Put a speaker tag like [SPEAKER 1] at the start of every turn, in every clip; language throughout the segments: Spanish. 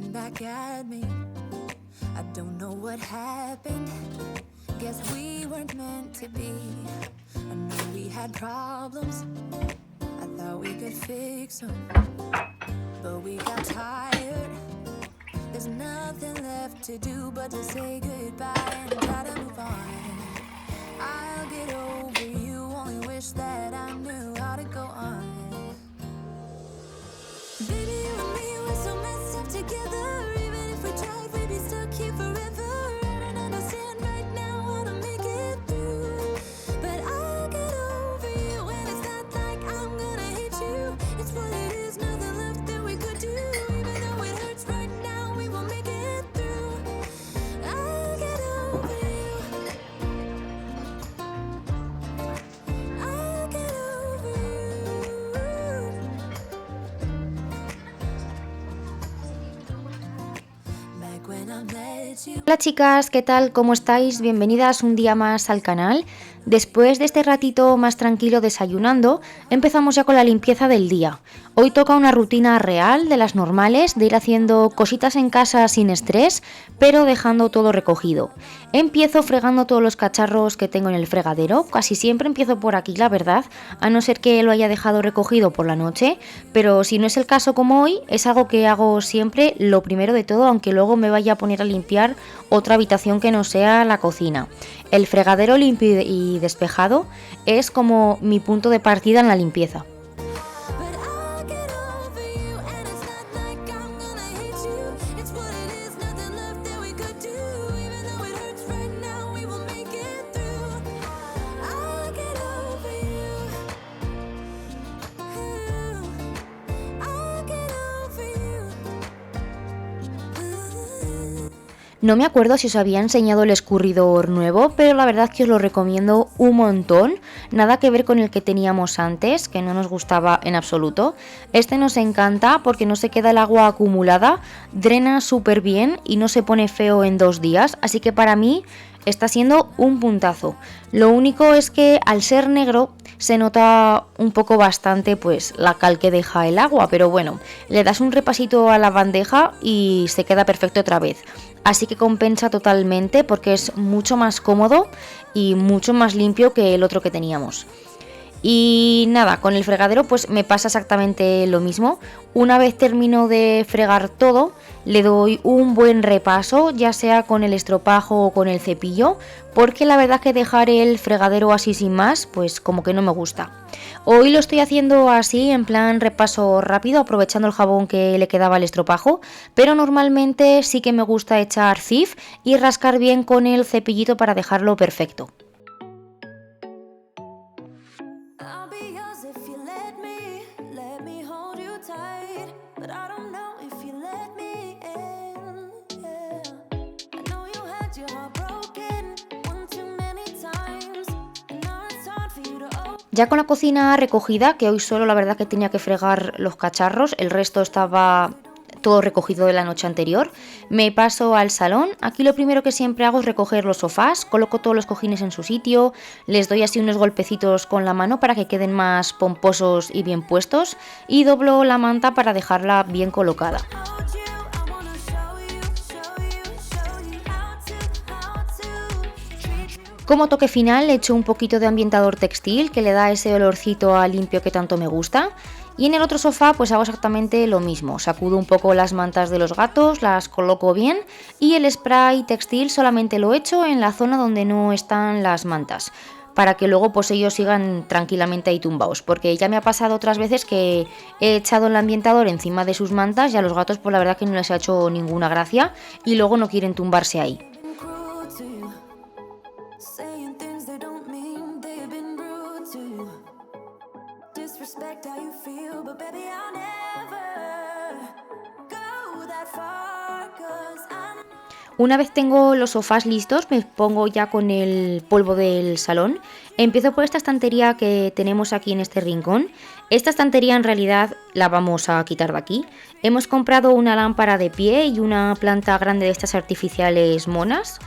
[SPEAKER 1] looking back at me. I don't know what happened. Guess we weren't meant to be. I know we had problems. I thought we could fix them, but we got tired. There's nothing left to do but to say goodbye and try to move on. I'll get over you, only wish that I knew how to go on. Baby, you and me, we're so messed up together. Even if we tried, we'd be stuck here forever. I don't understand right now how to make it through, but I'll get over you, and it's not like I'm gonna hate you. It's what it is, nothing left that we could do. Even though it hurts right now, we will make it through. I'll get over you. I'll get over you. Back when I met you.
[SPEAKER 2] Hola chicas, ¿qué tal? ¿Cómo estáis? Bienvenidas un día más al canal. Después de este ratito más tranquilo desayunando, empezamos ya con la limpieza del día. Hoy toca una rutina real de las normales, de ir haciendo cositas en casa sin estrés, pero dejando todo recogido. Empiezo fregando todos los cacharros que tengo en el fregadero, casi siempre empiezo por aquí la verdad, a no ser que lo haya dejado recogido por la noche, pero si no es el caso como hoy, es algo que hago siempre lo primero de todo, aunque luego me vaya a poner a limpiar otra habitación que no sea la cocina. El fregadero limpio y despejado es como mi punto de partida en la limpieza.
[SPEAKER 1] But I'll get over you, and it's not like I'm gonna hate you. It's what it is, nothing left that we could do. Even though it hurts right now, we will make it through. I'll get over you. I'll get over you.
[SPEAKER 2] No me acuerdo si os había enseñado el escurridor nuevo, pero la verdad es que os lo recomiendo un montón. Nada que ver con el que teníamos antes, que no nos gustaba en absoluto. Este nos encanta porque no se queda el agua acumulada, drena súper bien y no se pone feo en 2 días, así que para mí está siendo un puntazo. Lo único es que al ser negro se nota un poco bastante pues la cal que deja el agua, pero bueno, le das un repasito a la bandeja y se queda perfecto otra vez. Así que compensa totalmente porque es mucho más cómodo y mucho más limpio que el otro que teníamos. Y nada, con el fregadero pues me pasa exactamente lo mismo. Una vez termino de fregar todo, le doy un buen repaso, ya sea con el estropajo o con el cepillo, porque la verdad que dejar el fregadero así sin más, pues como que no me gusta. Hoy lo estoy haciendo así, en plan repaso rápido, aprovechando el jabón que le quedaba al estropajo, pero normalmente sí que me gusta echar Cif y rascar bien con el cepillito para dejarlo perfecto.
[SPEAKER 1] I'll be yours if you let me hold you tight. But I don't know if you let me in. Yeah. I know you had your heart broken one too many times, and now it's hard for you to open.
[SPEAKER 2] Ya con la cocina recogida, que hoy solo la verdad que tenía que fregar los cacharros, el resto estaba todo recogido de la noche anterior, me paso al salón. Aquí lo primero que siempre hago es recoger los sofás, coloco todos los cojines en su sitio, les doy así unos golpecitos con la mano para que queden más pomposos y bien puestos y doblo la manta para dejarla bien colocada.
[SPEAKER 1] Hold you, I wanna show you how to treat you.
[SPEAKER 2] Como toque final le echo un poquito de ambientador textil que le da ese olorcito a limpio que tanto me gusta. Y en el otro sofá pues hago exactamente lo mismo, sacudo un poco las mantas de los gatos, las coloco bien y el spray textil solamente lo echo en la zona donde no están las mantas, para que luego pues ellos sigan tranquilamente ahí tumbados, porque ya me ha pasado otras veces que he echado el ambientador encima de sus mantas y a los gatos pues la verdad que no les ha hecho ninguna gracia y luego no quieren tumbarse ahí.
[SPEAKER 1] Been cruel to you, saying things they don't mean. They've been rude to you, disrespect how you feel, but baby I'll never go that far, 'cause I know.
[SPEAKER 2] Una vez tengo los sofás listos, me pongo ya con el polvo del salón. Empiezo por esta estantería que tenemos aquí en este rincón. Esta estantería en realidad la vamos a quitar de aquí. Hemos comprado una lámpara de pie y una planta grande de estas artificiales monas.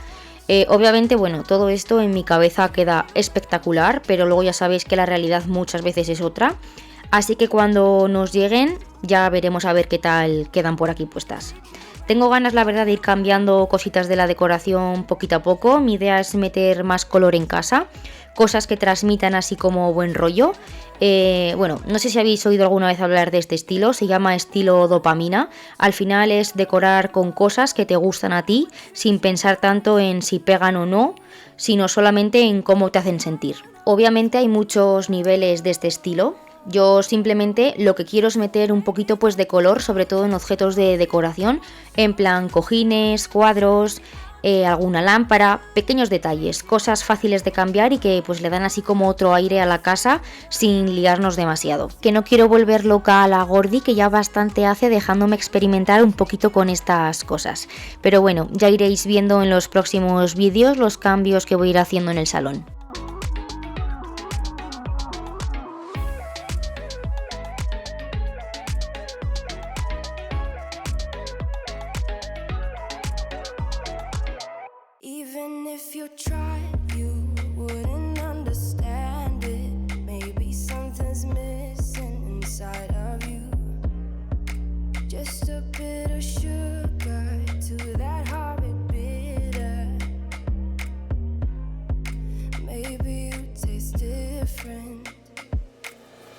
[SPEAKER 2] Obviamente, bueno, todo esto en mi cabeza queda espectacular, pero luego ya sabéis que la realidad muchas veces es otra. Así que cuando nos lleguen ya veremos a ver qué tal quedan por aquí puestas. Tengo ganas, la verdad, de ir cambiando cositas de la decoración poquito a poco. Mi idea es meter más color en casa, cosas que transmitan así como buen rollo. Bueno, no sé si habéis oído alguna vez hablar de este estilo, se llama estilo dopamina. Al final es decorar con cosas que te gustan a ti, sin pensar tanto en si pegan o no, sino solamente en cómo te hacen sentir. Obviamente hay muchos niveles de este estilo. Yo simplemente lo que quiero es meter un poquito pues de color, sobre todo en objetos de decoración, en plan cojines, cuadros, alguna lámpara, pequeños detalles, cosas fáciles de cambiar y que pues le dan así como otro aire a la casa sin liarnos demasiado. Que no quiero volver loca a la Gordi, que ya bastante hace dejándome experimentar un poquito con estas cosas. Pero bueno, ya iréis viendo en los próximos vídeos los cambios que voy a ir haciendo en el salón.
[SPEAKER 1] Even if you tried, you wouldn't understand it. Maybe something's missing inside of you. Just a bit of sugar to that horrid bitter. Maybe you taste different.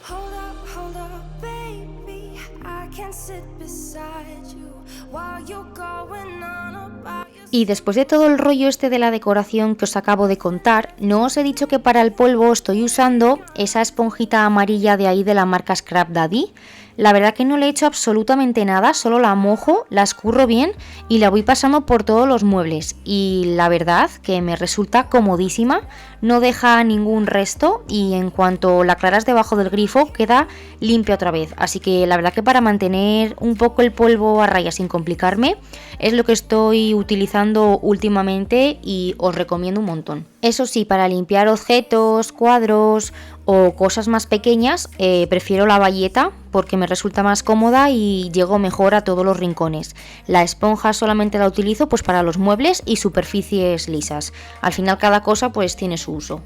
[SPEAKER 1] Hold up, baby. I can't sit beside you while you're going on about your...
[SPEAKER 2] Y después de todo el rollo este de la decoración que os acabo de contar, no os he dicho que para el polvo estoy usando esa esponjita amarilla de ahí de la marca Scrap Daddy. La verdad que no le he hecho absolutamente nada, solo la mojo, la escurro bien y la voy pasando por todos los muebles. Y la verdad que me resulta comodísima, no deja ningún resto y en cuanto la aclaras debajo del grifo queda limpia otra vez. Así que la verdad que para mantener un poco el polvo a raya sin complicarme es lo que estoy utilizando últimamente y os recomiendo un montón. Eso sí, para limpiar objetos, cuadros o cosas más pequeñas, prefiero la bayeta porque me resulta más cómoda y llego mejor a todos los rincones. La esponja solamente la utilizo pues para los muebles y superficies lisas. Al final cada cosa pues tiene su uso.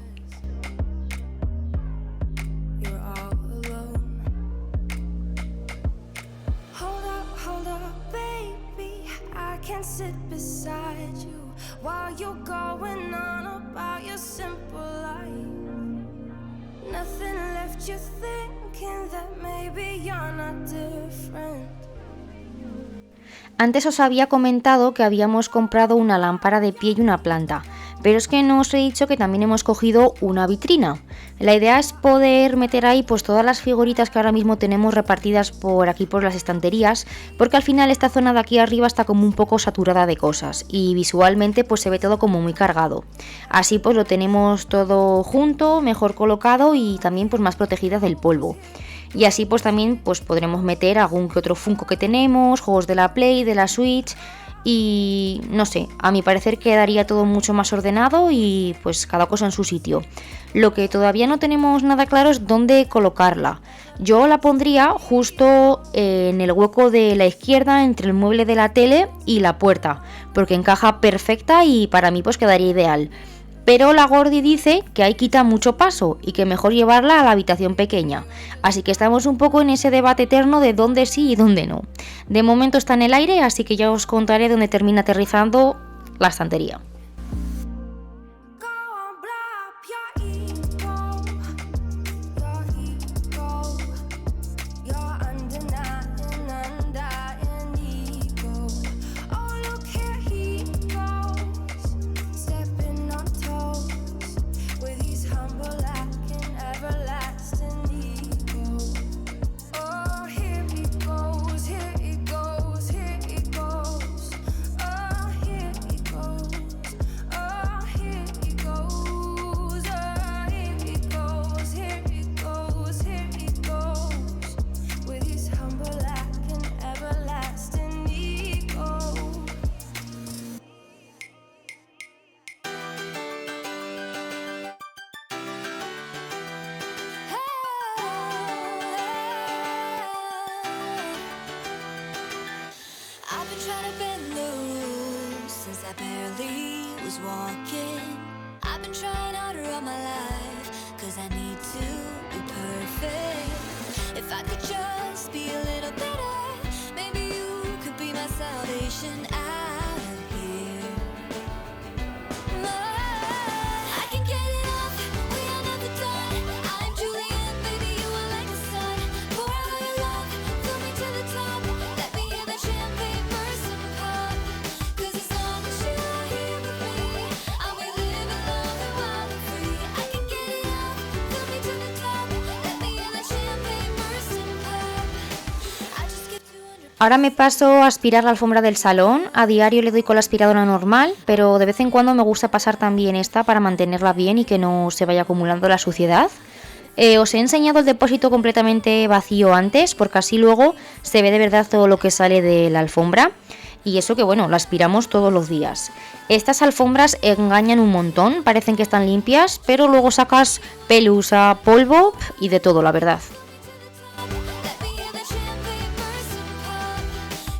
[SPEAKER 2] Antes os había comentado que habíamos comprado una lámpara de pie y una planta, pero es que no os he dicho que también hemos cogido una vitrina. La idea es poder meter ahí pues todas las figuritas que ahora mismo tenemos repartidas por aquí por las estanterías, porque al final esta zona de aquí arriba está como un poco saturada de cosas y visualmente pues se ve todo como muy cargado. Así pues lo tenemos todo junto, mejor colocado y también pues más protegidas del polvo. Y así pues también pues podremos meter algún que otro Funko que tenemos, juegos de la Play, de la Switch y no sé, a mi parecer quedaría todo mucho más ordenado y pues cada cosa en su sitio. Lo que todavía no tenemos nada claro es dónde colocarla. Yo la pondría justo en el hueco de la izquierda entre el mueble de la tele y la puerta, porque encaja perfecta y para mí pues quedaría ideal. Pero la Gordi dice que ahí quita mucho paso y que mejor llevarla a la habitación pequeña. Así que estamos un poco en ese debate eterno de dónde sí y dónde no. De momento está en el aire, así que ya os contaré dónde termina aterrizando la estantería.
[SPEAKER 1] Walking, I've been trying harder all my life, 'cause I need to be perfect. If I could just be a little better, maybe you could be my salvation. crashing out of here. I can get it off, we are never done. I'm Julian, baby, you are like the sun. Pour out your love, fill me to the top. Let me hear that champagne burst and pop. 'Cause as long as you are here with me, I'll be living, loving wild and free. I can get it off, fill me to the top. Let me hear that champagne burst and pop. I just get 200.
[SPEAKER 2] Ahora me paso a aspirar la alfombra del salón. A diario le doy con la aspiradora normal, pero de vez en cuando me gusta pasar también esta para mantenerla bien y que no se vaya acumulando la suciedad. Os he enseñado el depósito completamente vacío antes, porque así luego se ve de verdad todo lo que sale de la alfombra. Y eso que bueno, la aspiramos todos los días. Estas alfombras engañan un montón, parecen que están limpias, pero luego sacas pelusa, polvo y de todo, la verdad.
[SPEAKER 1] Let me hear that champagne burst and pop.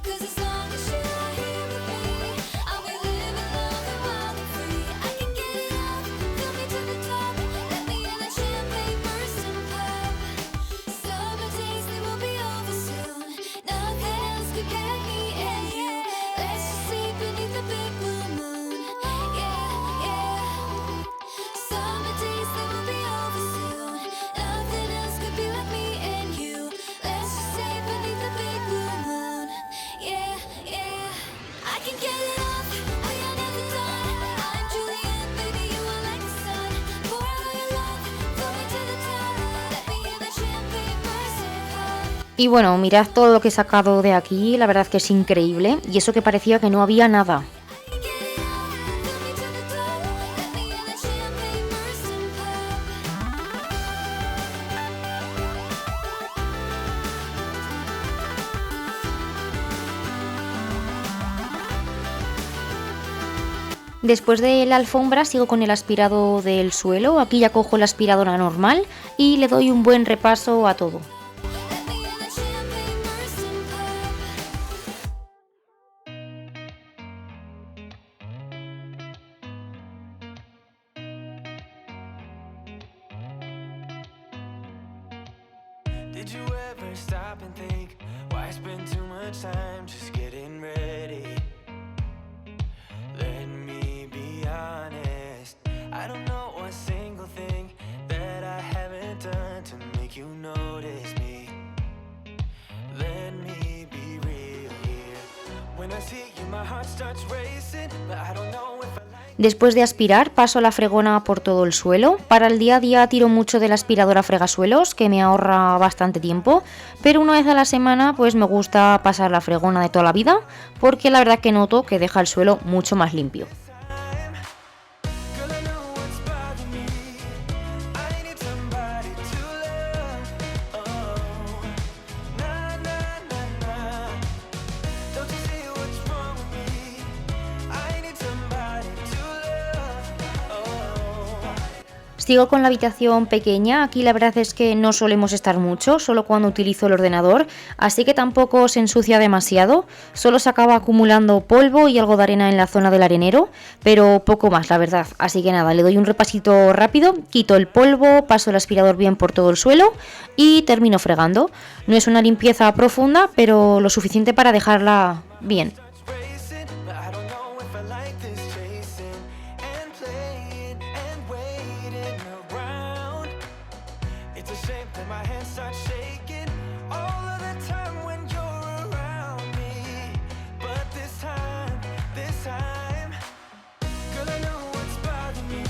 [SPEAKER 1] 'Cause as long as you are here with me, I'll be living, loving wild and free. I can get it off, fill me to the top. Let me hear that champagne burst and pop. Summer days, they will be over soon. Nothing else could get me and you. Let's just sleep beneath the big blue moon. Yeah, yeah. Summer days, they will be over soon. Nothing else could be like me and you. Let's just stay beneath the big blue moon. Yeah, yeah. I can get it off, we are never done. I'm Julian, baby, you are like the sun. Pour out your love, fill me to the top. Let me hear that champagne burst and pop.
[SPEAKER 2] Y bueno, mirad todo lo que he sacado de aquí, la verdad que es increíble. Y eso que parecía que no había nada.
[SPEAKER 1] I can get it off, fill me to the top. Let me hear that champagne burst and pop.
[SPEAKER 2] Después de la alfombra sigo con el aspirado del suelo. Aquí ya cojo la aspiradora normal y le doy un buen repaso a todo.
[SPEAKER 1] Let me hear that champagne burst and pop.
[SPEAKER 3] Did you ever stop and think, why spend too much time just getting ready? Let me be honest, I don't know a single thing that I haven't done to make you notice me. Let me be real here. When I see you, my heart starts racing, but I don't know if I like.
[SPEAKER 2] Después de aspirar paso la fregona por todo el suelo. Para el día a día tiro mucho de la aspiradora fregasuelos, que me ahorra bastante tiempo, pero una vez a la semana pues me gusta pasar la fregona de toda la vida, porque la verdad que noto que deja el suelo mucho más limpio.
[SPEAKER 3] Girl, I know what's bothering me. I need somebody to love. Oh, nah, nah, nah, nah. Don't you see what's wrong with me? I need somebody to love. Oh.
[SPEAKER 2] Sigo con la habitación pequeña. Aquí la verdad es que no solemos estar mucho, solo cuando utilizo el ordenador, así que tampoco se ensucia demasiado. Solo se acaba acumulando polvo y algo de arena en la zona del arenero, pero poco más, la verdad. Así que nada, le doy un repasito rápido, quito el polvo, paso el aspirador bien por todo el suelo y termino fregando. No es una limpieza profunda, pero lo suficiente para dejarla bien.
[SPEAKER 3] Racing, but I don't know if I like this chasing and playing and waiting around. It's a shame that my hands start shaking all of the time when you're around me. But this time, girl, I know what's bothering me.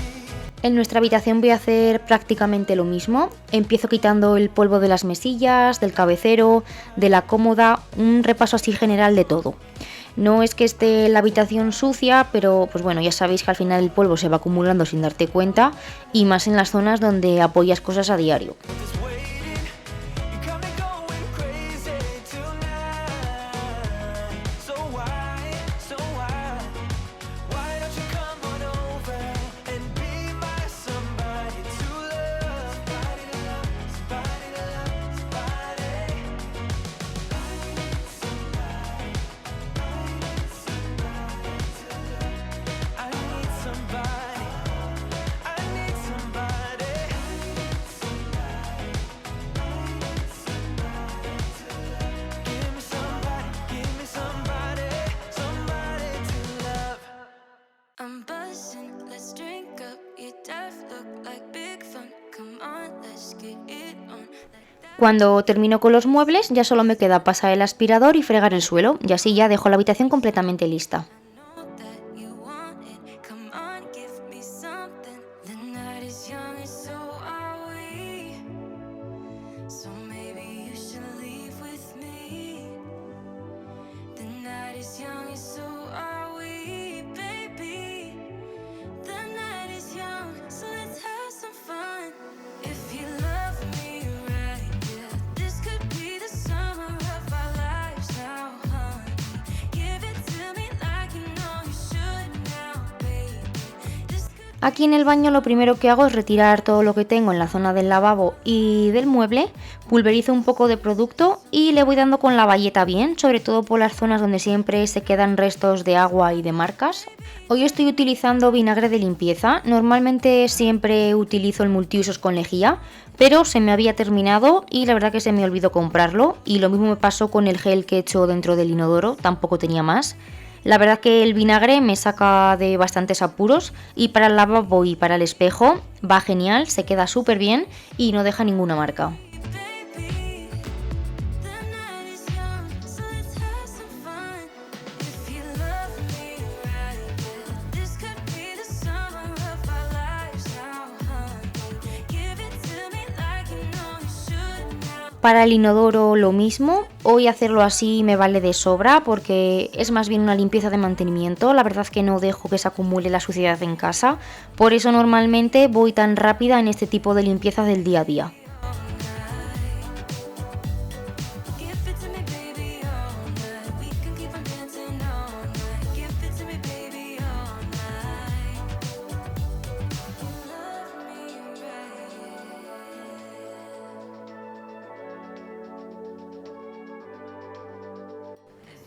[SPEAKER 2] En nuestra habitación voy a hacer prácticamente lo mismo. Empiezo quitando el polvo de las mesillas, del cabecero, de la cómoda, un repaso así general de todo. No es que esté la habitación sucia, pero pues bueno, ya sabéis que al final el polvo se va acumulando sin darte cuenta, y más en las zonas donde apoyas cosas a diario.
[SPEAKER 3] Just waiting, you got me going crazy tonight. So why don't you come on over and be my somebody to love, somebody to love, somebody to love, somebody. I need somebody, I need somebody.
[SPEAKER 2] Cuando termino con los muebles, ya solo me queda pasar el aspirador y fregar el suelo, y así ya dejo la habitación completamente lista. Aquí en el baño lo primero que hago es retirar todo lo que tengo en la zona del lavabo y del mueble, pulverizo un poco de producto y le voy dando con la bayeta bien, sobre todo por las zonas donde siempre se quedan restos de agua y de marcas. Hoy estoy utilizando vinagre de limpieza, normalmente siempre utilizo el multiusos con lejía, pero se me había terminado y la verdad que se me olvidó comprarlo, y lo mismo me pasó con el gel que he hecho dentro del inodoro, tampoco tenía más. La verdad que el vinagre me saca de bastantes apuros y para el lavabo y para el espejo va genial, se queda súper bien y no deja ninguna marca. Para el inodoro lo mismo, hoy hacerlo así me vale de sobra porque es más bien una limpieza de mantenimiento, la verdad que no dejo que se acumule la suciedad en casa, por eso normalmente voy tan rápida en este tipo de limpieza del día a día.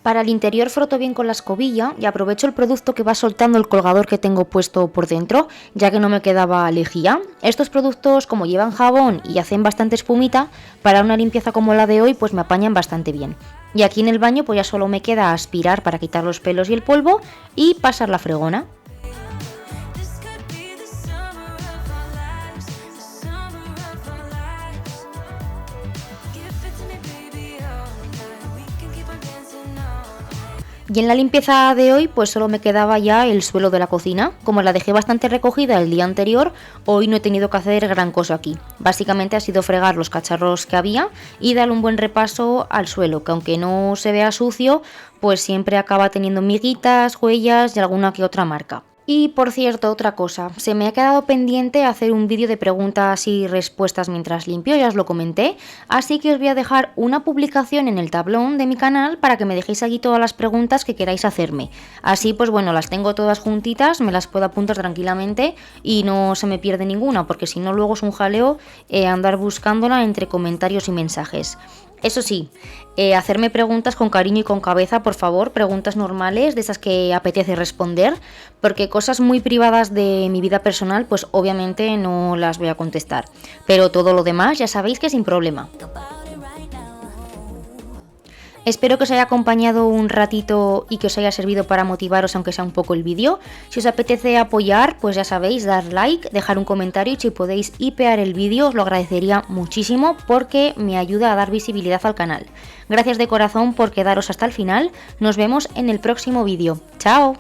[SPEAKER 2] Para el interior froto bien con la escobilla y aprovecho el producto que va soltando el colgador que tengo puesto por dentro, ya que no me quedaba lejía. Estos productos, como llevan jabón y hacen bastante espumita, para una limpieza como la de hoy pues me apañan bastante bien. Y aquí en el baño pues ya solo me queda aspirar para quitar los pelos y el polvo y pasar la fregona. Y en la limpieza de hoy pues solo me quedaba ya el suelo de la cocina. Como la dejé bastante recogida el día anterior, hoy no he tenido que hacer gran cosa aquí. Básicamente ha sido fregar los cacharros que había y dar un buen repaso al suelo, que aunque no se vea sucio, pues siempre acaba teniendo miguitas, huellas y alguna que otra marca. Y por cierto, otra cosa, se me ha quedado pendiente hacer un vídeo de preguntas y respuestas mientras limpio, ya os lo comenté, así que os voy a dejar una publicación en el tablón de mi canal para que me dejéis aquí todas las preguntas que queráis hacerme. Así pues bueno, las tengo todas juntitas, me las puedo apuntar tranquilamente y no se me pierde ninguna, porque si no luego es un jaleo andar buscándola entre comentarios y mensajes. Eso sí, hacerme preguntas con cariño y con cabeza, por favor, preguntas normales, de esas que apetece responder, porque cosas muy privadas de mi vida personal, pues obviamente no las voy a contestar. Pero todo lo demás ya sabéis que sin problema. Espero que os haya acompañado un ratito y que os haya servido para motivaros aunque sea un poco el vídeo. Si os apetece apoyar, pues ya sabéis, dar like, dejar un comentario y si podéis hipear el vídeo os lo agradecería muchísimo porque me ayuda a dar visibilidad al canal. Gracias de corazón por quedaros hasta el final, nos vemos en el próximo vídeo. ¡Chao!